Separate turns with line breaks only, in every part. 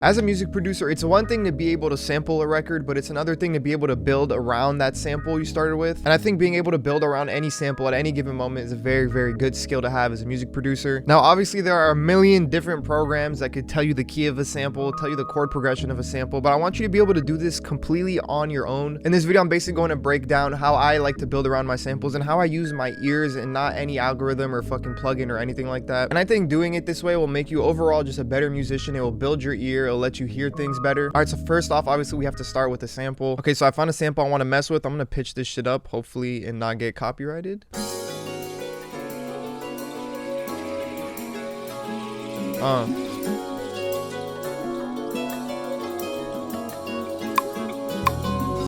As a music producer, it's one thing to be able to sample a record, but it's another thing to be able to build around that sample you started with. And I think being able to build around any sample at any given moment is a very, very good skill to have as a music producer. Now, obviously, there are a million different programs that could tell you the key of a sample, tell you the chord progression of a sample, but I want you to be able to do this completely on your own. In this video, I'm basically going to break down how I like to build around my samples and how I use my ears and not any algorithm or fucking plugin or anything like that. And I think doing it this way will make you overall just a better musician. It will build your ear. It'll let you hear things better. All right, so first off, obviously we have to start with a sample. Okay, so I found a sample I want to mess with. I'm gonna pitch this shit up, hopefully, and not get copyrighted.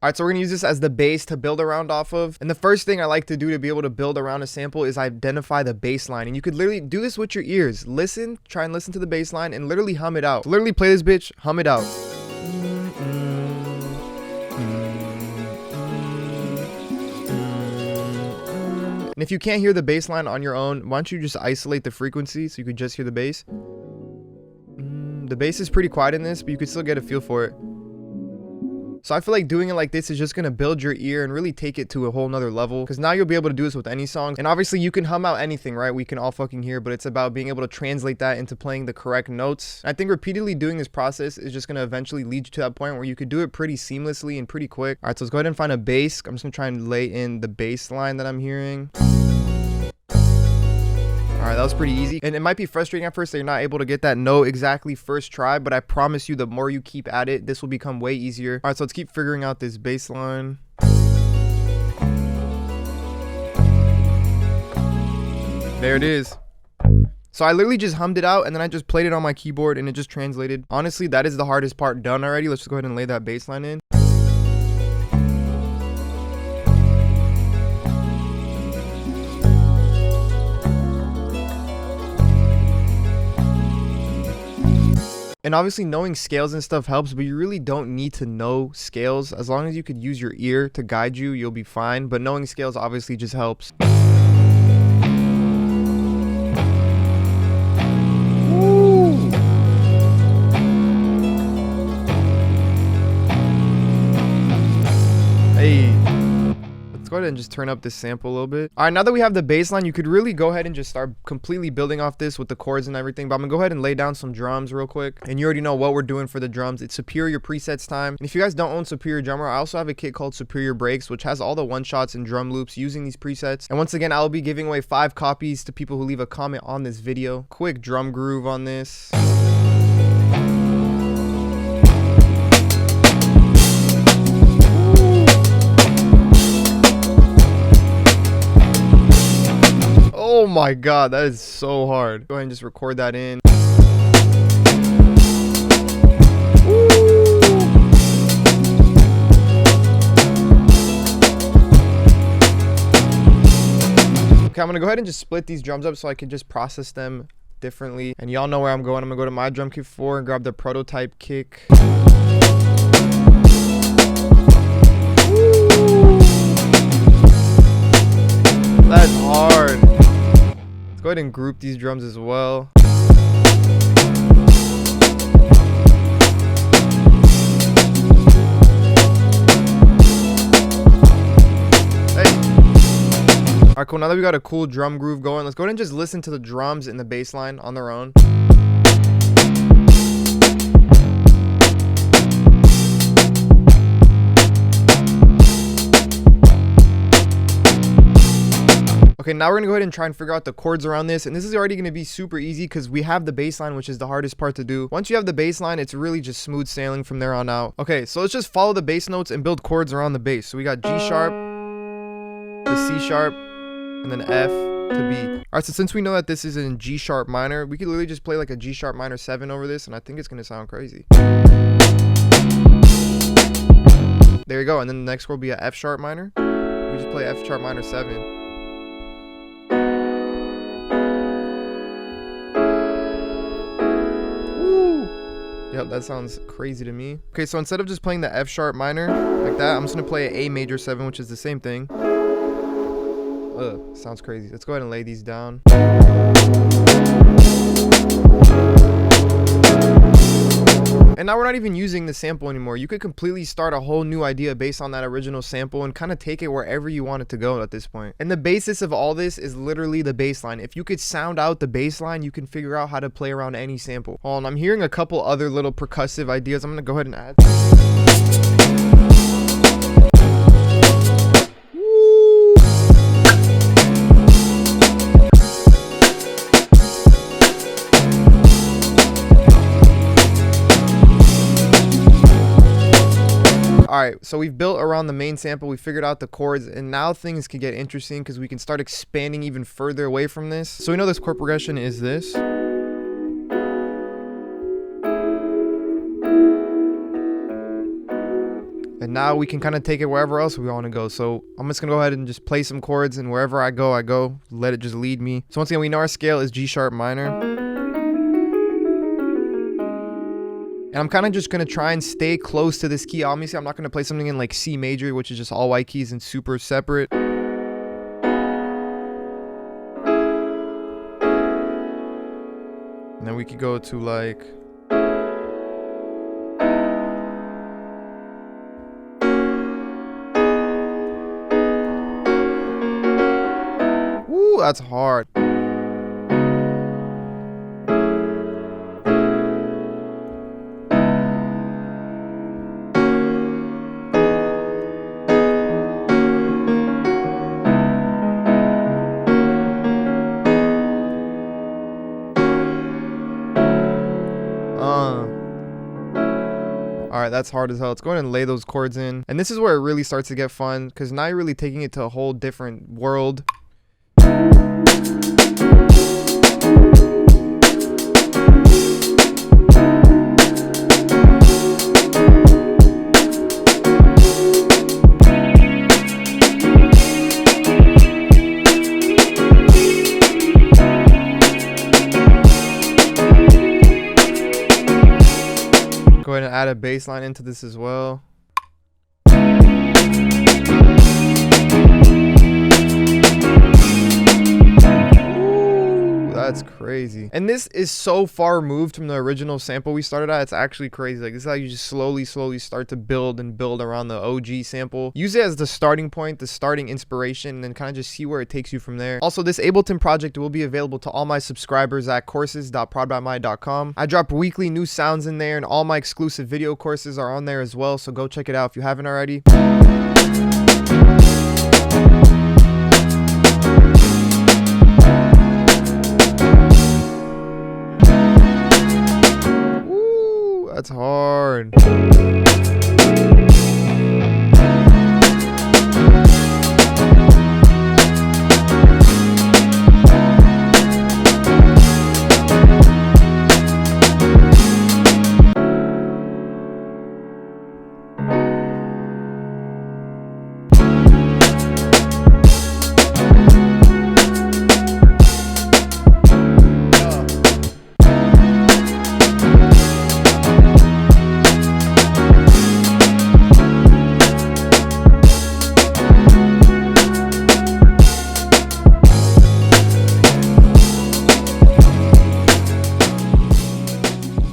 Alright, so we're gonna use this as the base to build around off of. And the first thing I like to do to be able to build around a sample is identify the bass line. And you could literally do this with your ears. Listen, try and listen to the bass line and literally hum it out. So literally play this bitch, hum it out. And if you can't hear the bass line on your own, why don't you just isolate the frequency so you could just hear the bass? The bass is pretty quiet in this, but you could still get a feel for it. So I feel like doing it like this is just going to build your ear and really take it to a whole nother level, because now you'll be able to do this with any song. And obviously you can hum out anything, right? We can all fucking hear, but it's about being able to translate that into playing the correct notes. I think repeatedly doing this process is just going to eventually lead you to that point where you could do it pretty seamlessly and pretty quick. All right, so let's go ahead and find a bass. I'm just going to try and lay in the bass line that I'm hearing. Alright, that was pretty easy. And it might be frustrating at first that you're not able to get that note exactly first try, but I promise you the more you keep at it, this will become way easier. Alright, so let's keep figuring out this bass line. There it is. So I literally just hummed it out and then I just played it on my keyboard and it just translated. Honestly, that is the hardest part done already. Let's just go ahead and lay that bass line in. And obviously knowing scales and stuff helps, but you really don't need to know scales. As long as you could use your ear to guide you, you'll be fine. But knowing scales obviously just helps. Woo! Hey. Go ahead and just turn up this sample a little bit. All right, now that we have the bass line, you could really go ahead and just start completely building off this with the chords and everything. But I'm gonna go ahead and lay down some drums real quick. And you already know what we're doing for the drums. It's Superior Presets time. And if you guys don't own Superior Drummer, I also have a kit called Superior Breaks, which has all the one-shots and drum loops using these presets. And once again, I'll be giving away 5 copies to people who leave a comment on this video. Quick drum groove on this. Oh my god, that is so hard. Go ahead and just record that in. Okay, I'm gonna go ahead and just split these drums up so I can just process them differently. And y'all know where I'm going. I'm gonna go to my drum kit 4 and grab the prototype kick. That's hard. Go ahead and group these drums as well. Hey. Alright, cool. Now that we got a cool drum groove going, let's go ahead and just listen to the drums and the bass line on their own. Okay, now we're gonna go ahead and try and figure out the chords around this, and this is already gonna be super easy because we have the bass line, which is the hardest part to do. Once you have the bass line, it's really just smooth sailing from there on out. Okay, so let's just follow the bass notes and build chords around the bass. So we got G sharp to C sharp and then F to B. All right, so since we know that this is in G sharp minor, we could literally just play like a G sharp minor 7 over this, and I think it's gonna sound crazy. There you go, and then the next chord will be a F sharp minor. We just play F sharp minor 7. Yep, that sounds crazy to me. Okay, so instead of just playing the F sharp minor like that, I'm just gonna play an A major 7, which is the same thing. Sounds crazy. Let's go ahead and lay these down. And now we're not even using the sample anymore. You could completely start a whole new idea based on that original sample and kind of take it wherever you want it to go at this point. And the basis of all this is literally the bass line. If you could sound out the bass line, you can figure out how to play around any sample. Hold on, I'm hearing a couple other little percussive ideas. I'm gonna go ahead and add. Alright, so we've built around the main sample, we figured out the chords, and now things can get interesting because we can start expanding even further away from this. So we know this chord progression is this. And now we can kind of take it wherever else we want to go. So I'm just going to go ahead and just play some chords, and wherever I go, let it just lead me. So once again, we know our scale is G sharp minor. And I'm kind of just going to try and stay close to this key. Obviously, I'm not going to play something in like C major, which is just all white keys and super separate. And then we could go to like... Ooh, that's hard. Alright, that's hard as hell. Let's go ahead and lay those chords in. And this is where it really starts to get fun, because now you're really taking it to a whole different world. Go ahead and add a bass line into this as well. That's crazy. And this is so far removed from the original sample we started at. It's actually crazy. Like, this is how you just slowly start to build around the OG sample. Use it as the starting point, the starting inspiration, and then kind of just see where it takes you from there. Also, this Ableton project will be available to all my subscribers at courses.prodbymy.com. I drop weekly new sounds in there, and all my exclusive video courses are on there as well, so go check it out if you haven't already. That's hard.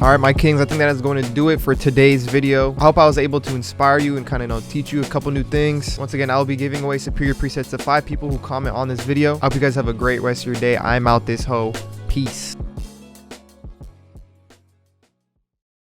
Alright, my kings, I think that is going to do it for today's video. I hope I was able to inspire you and kind of teach you a couple new things. Once again, I will be giving away superior presets to 5 people who comment on this video. I hope you guys have a great rest of your day. I'm out this hoe. Peace.